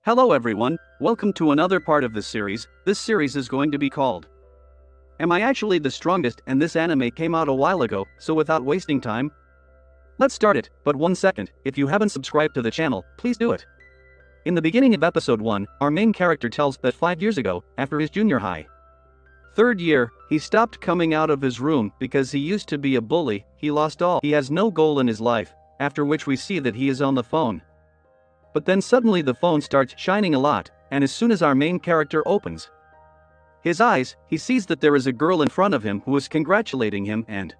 Hello everyone, welcome to another part of this series. This series is going to be called Am I Actually the Strongest? And this anime came out a while ago, so without wasting time, let's start it. But 1 second, if you haven't subscribed to the channel, please do it. In the beginning of episode 1, our main character tells that 5 years ago, after his junior high third year, he stopped coming out of his room because he used to be a bully. He lost all. He has no goal in his life, after which we see that he is on the phone. But then suddenly the phone starts shining a lot, and as soon as our main character opens his eyes, he sees that there is a girl in front of him who is congratulating him and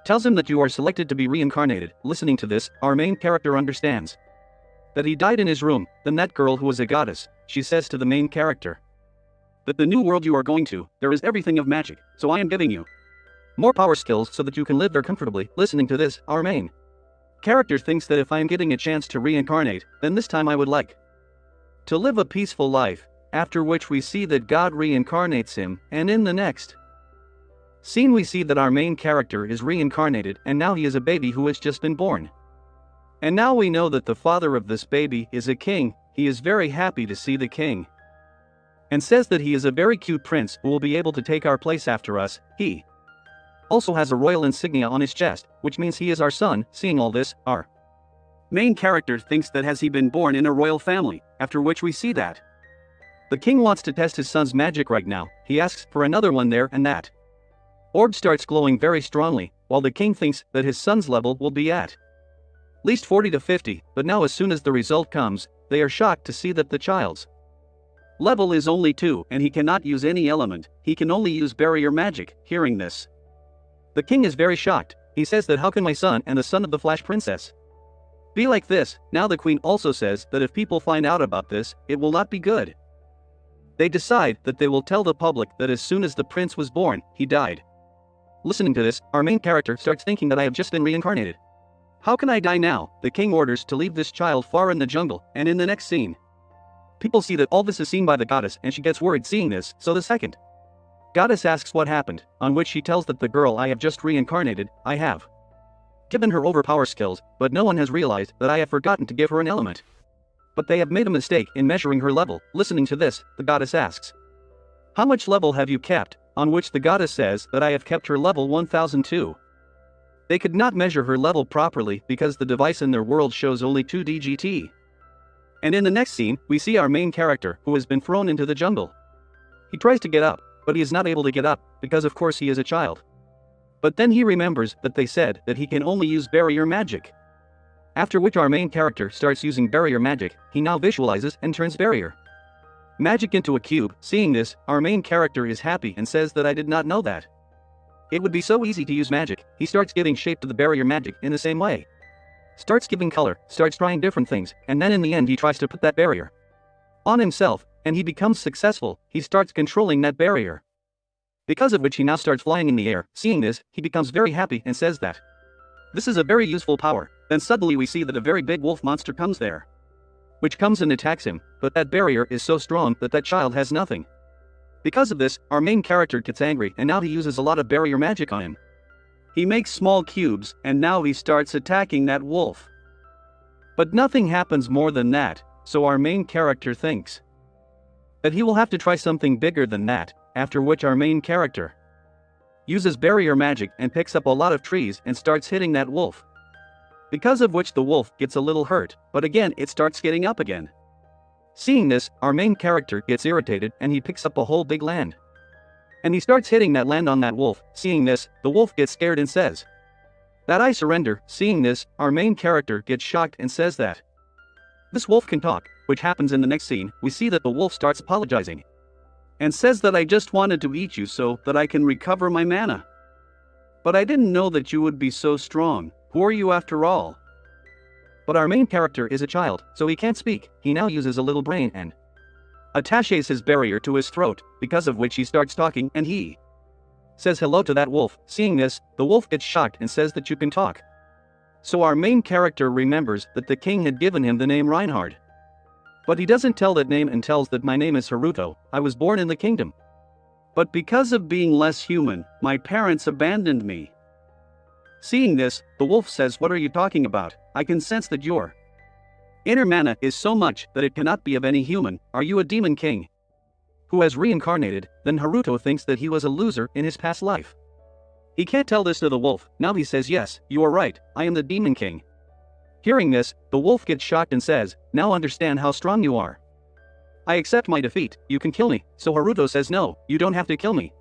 tells him that you are selected to be reincarnated. Listening to this, our main character understands that he died in his room. Then that girl, who is a goddess, she says to the main character that the new world you are going to, there is everything of magic, so I am giving you more power skills so that you can live there comfortably. Listening to this, our main character thinks that if I am getting a chance to reincarnate, then this time I would like to live a peaceful life, after which we see that God reincarnates him, and in the next scene we see that our main character is reincarnated, and now he is a baby who has just been born. And now we know that the father of this baby is a king. He is very happy to see the king, and says that he is a very cute prince who will be able to take our place after us. He also has a royal insignia on his chest, which means he is our son. Seeing all this, our main character thinks that has he been born in a royal family, after which we see that the king wants to test his son's magic right now. He asks for another one there, and that orb starts glowing very strongly, while the king thinks that his son's level will be at least 40 to 50, but now as soon as the result comes, they are shocked to see that the child's level is only 2, and he cannot use any element, he can only use barrier magic. Hearing this, the king is very shocked. He says that how can my son and the son of the Flash Princess be like this? Now the queen also says that if people find out about this, it will not be good. They decide that they will tell the public that as soon as the prince was born, he died. Listening to this, our main character starts thinking that I have just been reincarnated. How can I die now? The king orders to leave this child far in the jungle, and in the next scene, people see that all this is seen by the goddess, and she gets worried seeing this, so the second goddess asks what happened, on which she tells that the girl I have just reincarnated, I have given her overpower skills, but no one has realized that I have forgotten to give her an element. But they have made a mistake in measuring her level. Listening to this, the goddess asks, how much level have you kept? On which the goddess says that I have kept her level 1002. They could not measure her level properly because the device in their world shows only 2 DGT. And in the next scene, we see our main character, who has been thrown into the jungle. He tries to get up, but he is not able to get up, because of course he is a child. But then he remembers that they said that he can only use barrier magic. After which our main character starts using barrier magic. He now visualizes and turns barrier magic into a cube. Seeing this, our main character is happy and says that I did not know that it would be so easy to use magic. He starts giving shape to the barrier magic in the same way. Starts giving color, starts trying different things, and then in the end he tries to put that barrier on himself, and he becomes successful. He starts controlling that barrier, because of which he now starts flying in the air. Seeing this, he becomes very happy and says that this is a very useful power. Then suddenly we see that a very big wolf monster comes there, which comes and attacks him, but that barrier is so strong that that child has nothing. Because of this, our main character gets angry, and now he uses a lot of barrier magic on him. He makes small cubes, and now he starts attacking that wolf. But nothing happens more than that, so our main character thinks that he will have to try something bigger than that, after which our main character uses barrier magic and picks up a lot of trees and starts hitting that wolf. Because of which the wolf gets a little hurt, but again it starts getting up again. Seeing this, our main character gets irritated and he picks up a whole big land. And he starts hitting that land on that wolf. Seeing this, the wolf gets scared and says that I surrender. Seeing this, our main character gets shocked and says that this wolf can talk, which happens in the next scene. We see that the wolf starts apologizing and says that I just wanted to eat you so that I can recover my mana. But I didn't know that you would be so strong. Who are you after all? But our main character is a child, so he can't speak. He now uses a little brain and attaches his barrier to his throat, because of which he starts talking, and he says hello to that wolf. Seeing this, the wolf gets shocked and says that you can talk. So our main character remembers that the king had given him the name Reinhard. But he doesn't tell that name and tells that my name is Haruto. I was born in the kingdom. But because of being less human, my parents abandoned me. Seeing this, the wolf says, what are you talking about? I can sense that you're Inner mana is so much that it cannot be of any human. Are you a demon king who has reincarnated? Then Haruto thinks that he was a loser in his past life. He can't tell this to the wolf. Now he says, yes, you are right, I am the demon king. Hearing this, the wolf gets shocked and says, now understand how strong you are. I accept my defeat, you can kill me. So Haruto says, no, you don't have to kill me.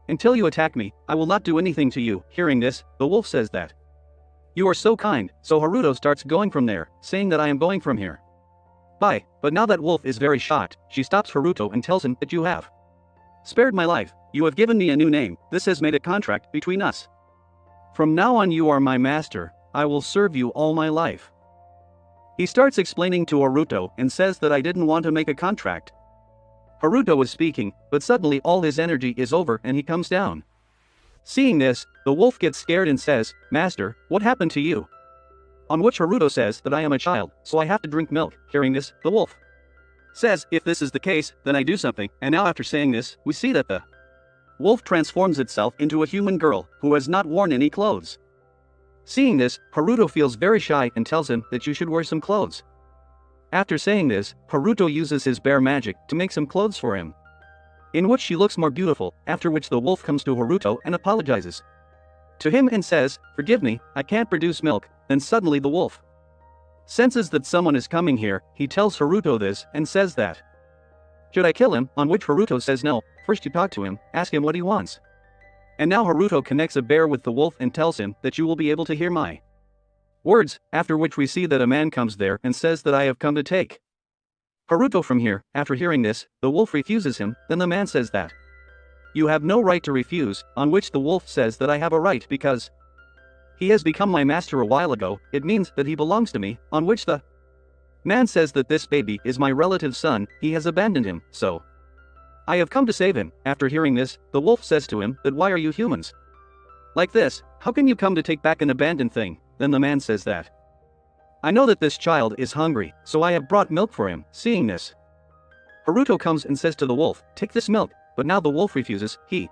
Until you attack me, I will not do anything to you. Hearing this, the wolf says that you are so kind. So Haruto starts going from there, saying that I am going from here. Bye. But now that wolf is very shocked, she stops Haruto and tells him that you have spared my life. You have given me a new name. This has made a contract between us. From now on you are my master. I will serve you all my life. He starts explaining to Haruto and says that I didn't want to make a contract. Haruto is speaking, but suddenly all his energy is over and he comes down. Seeing this, the wolf gets scared and says, Master, what happened to you? On which Haruto says that I am a child, so I have to drink milk. Hearing this, the wolf says, if this is the case, then I do something. And now after saying this, we see that the wolf transforms itself into a human girl who has not worn any clothes. Seeing this, Haruto feels very shy and tells him that you should wear some clothes. After saying this, Haruto uses his bear magic to make some clothes for him, in which she looks more beautiful, after which the wolf comes to Haruto and apologizes to him and says, forgive me, I can't produce milk. Then suddenly the wolf senses that someone is coming here. He tells Haruto this and says that should I kill him? On which Haruto says no, first you talk to him, ask him what he wants. And now Haruto connects a bear with the wolf and tells him that you will be able to hear my words, after which we see that a man comes there and says that I have come to take Haruto from here. After hearing this, the wolf refuses him. Then the man says that you have no right to refuse, on which the wolf says that I have a right because he has become my master a while ago. It means that he belongs to me, on which the man says that this baby is my relative's son, he has abandoned him, so I have come to save him. After hearing this, the wolf says to him that why are you humans like this? How can you come to take back an abandoned thing? Then the man says that I know that this child is hungry, so I have brought milk for him. Seeing this, Haruto comes and says to the wolf, take this milk. But now the wolf refuses. He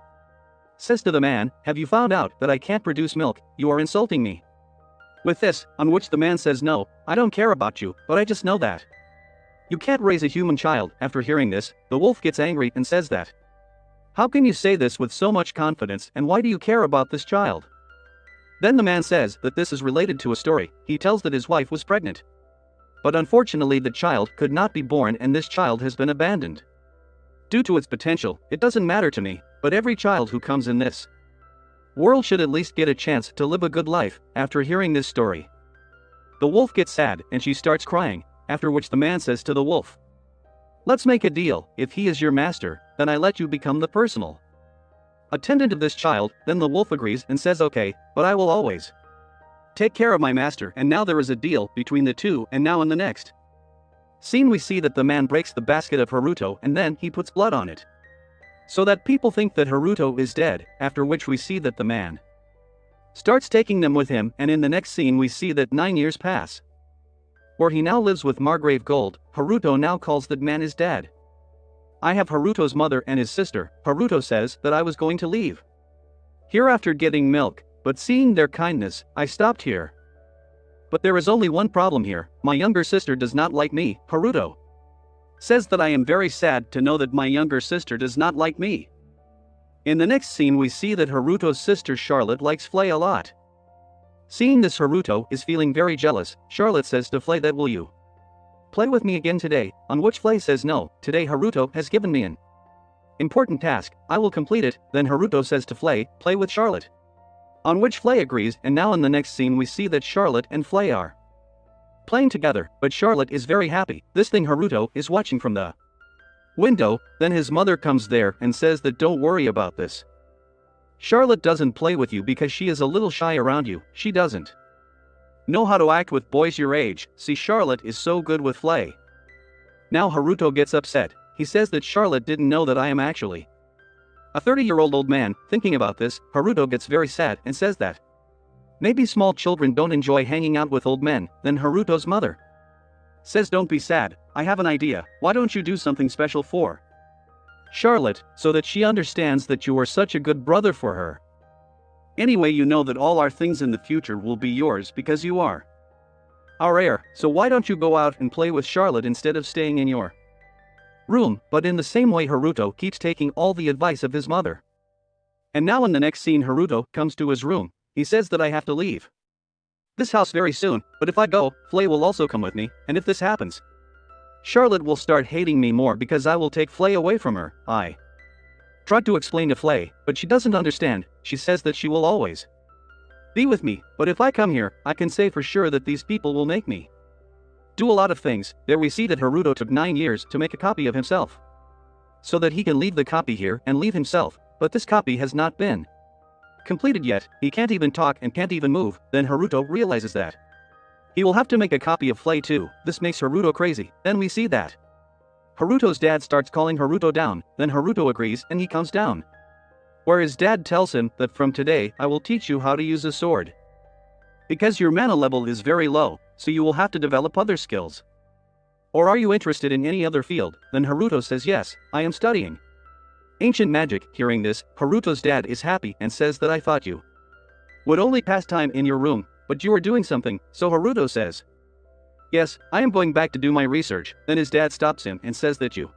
says to the man, have you found out that I can't produce milk? You are insulting me with this, on which the man says no, I don't care about you, but I just know that you can't raise a human child. After hearing this, the wolf gets angry and says that how can you say this with so much confidence, and why do you care about this child? Then the man says that this is related to a story. He tells that his wife was pregnant, but unfortunately the child could not be born and this child has been abandoned. Due to its potential, it doesn't matter to me, but every child who comes in this world should at least get a chance to live a good life. After hearing this story, the wolf gets sad and she starts crying, after which the man says to the wolf, let's make a deal. If he is your master, then I let you become the personal attendant of this child. Then the wolf agrees and says okay, but I will always take care of my master. And now there is a deal between the two. And now in the next scene we see that the man breaks the basket of Haruto and then he puts blood on it, so that people think that Haruto is dead, after which we see that the man starts taking them with him. And in the next scene we see that 9 years pass, where he now lives with Margrave Gold. Haruto now calls that man his dad. I have Haruto's mother and his sister. Haruto says that I was going to leave here after getting milk, but seeing their kindness, I stopped here. But there is only one problem here, my younger sister does not like me. Haruto says that I am very sad to know that my younger sister does not like me. In the next scene we see that Haruto's sister Charlotte likes Flay a lot. Seeing this, Haruto is feeling very jealous. Charlotte says to Flay that will you play with me again today, on which Flay says no, today Haruto has given me an important task, I will complete it. Then Haruto says to Flay, play with Charlotte, on which Flay agrees. And now in the next scene we see that Charlotte and Flay are playing together, but Charlotte is very happy. This thing Haruto is watching from the window. Then his mother comes there and says that don't worry about this. Charlotte doesn't play with you because she is a little shy around you, she doesn't know how to act with boys your age. See, Charlotte is so good with Flay. Now Haruto gets upset. He says that Charlotte didn't know that I am actually a 30-year-old old man. Thinking about this, Haruto gets very sad and says that maybe small children don't enjoy hanging out with old men. Then Haruto's mother says don't be sad, I have an idea, why don't you do something special for Charlotte, so that she understands that you are such a good brother for her. Anyway, you know that all our things in the future will be yours because you are Rare, so why don't you go out and play with Charlotte instead of staying in your room? But in the same way Haruto keeps taking all the advice of his mother. And now in the next scene Haruto comes to his room. He says that I have to leave this house very soon, but if I go, Flay will also come with me, and if this happens, Charlotte will start hating me more because I will take Flay away from her. I tried to explain to Flay, but she doesn't understand. She says that she will always be with me, but if I come here, I can say for sure that these people will make me do a lot of things. There we see that Haruto took 9 years to make a copy of himself, so that he can leave the copy here and leave himself, but this copy has not been completed yet. He can't even talk and can't even move. Then Haruto realizes that he will have to make a copy of Flay too. This makes Haruto crazy. Then we see that Haruto's dad starts calling Haruto down, then Haruto agrees and he comes down, where his dad tells him that from today I will teach you how to use a sword, because your mana level is very low, so you will have to develop other skills. Or are you interested in any other field? Then Haruto says yes, I am studying ancient magic. Hearing this, Haruto's dad is happy and says that I thought you would only pass time in your room, but you are doing something. So Haruto says, yes, I am going back to do my research. Then his dad stops him and says that you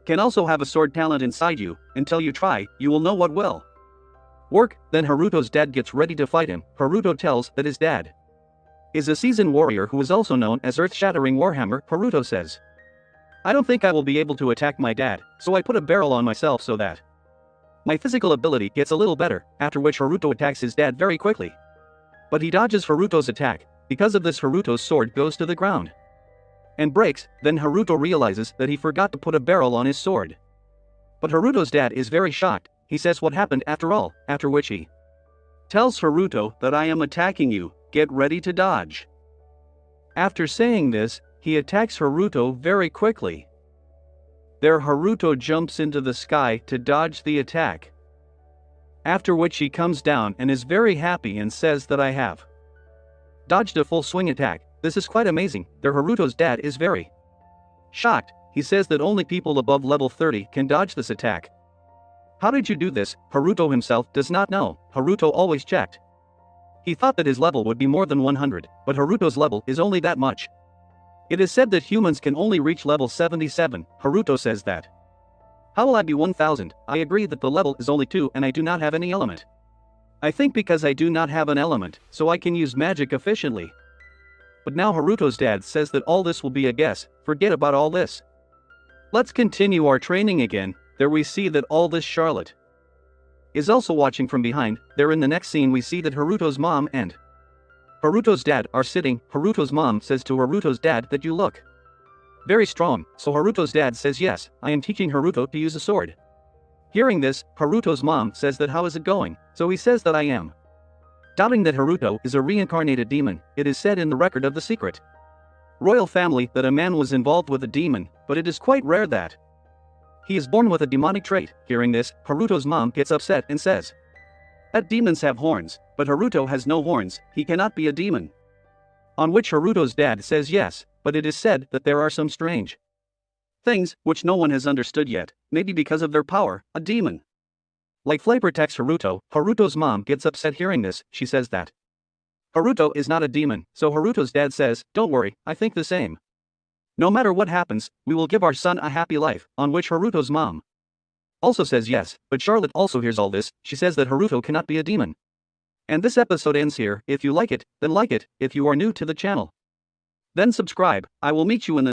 can also have a sword talent inside you. Until you try, you will know what will work. Then Haruto's dad gets ready to fight him. Haruto tells that his dad is a seasoned warrior who is also known as Earth-Shattering Warhammer. Haruto says, I don't think I will be able to attack my dad, so I put a barrel on myself so that my physical ability gets a little better, after which Haruto attacks his dad very quickly. But he dodges Haruto's attack. Because of this Haruto's sword goes to the ground and breaks. Then Haruto realizes that he forgot to put a barrel on his sword. But Haruto's dad is very shocked. He says what happened after all, after which he tells Haruto that I am attacking you, get ready to dodge. After saying this, he attacks Haruto very quickly. There Haruto jumps into the sky to dodge the attack, after which he comes down and is very happy and says that I have dodged a full swing attack. This is quite amazing. There Haruto's dad is very shocked. He says that only people above level 30 can dodge this attack. How did you do this? Haruto himself does not know. Haruto always checked. He thought that his level would be more than 100, but Haruto's level is only that much. It is said that humans can only reach level 77. Haruto says that. How will I be 1000? I agree that the level is only 2 and I do not have any element. I think because I do not have an element, so I can use magic efficiently. But now Haruto's dad says that all this will be a guess. Forget about all this. Let's continue our training again. There we see that all this Charlotte is also watching from behind. There in the next scene we see that Haruto's mom and Haruto's dad are sitting. Haruto's mom says to Haruto's dad that you look very strong, so Haruto's dad says yes, I am teaching Haruto to use a sword. Hearing this, Haruto's mom says that how is it going, so he says that I am doubting that Haruto is a reincarnated demon. It is said in the record of the secret royal family that a man was involved with a demon, but it is quite rare that he is born with a demonic trait. Hearing this, Haruto's mom gets upset and says that demons have horns, but Haruto has no horns, he cannot be a demon. On which Haruto's dad says yes, but it is said that there are some strange things which no one has understood yet, maybe because of their power, a demon like Flay protects Haruto. Haruto's mom gets upset hearing this. She says that Haruto is not a demon, so Haruto's dad says, don't worry, I think the same. No matter what happens, we will give our son a happy life, on which Haruto's mom also says yes, but Charlotte also hears all this. She says that Haruto cannot be a demon. And this episode ends here. If you like it, then like it. If you are new to the channel, then subscribe. I will meet you in the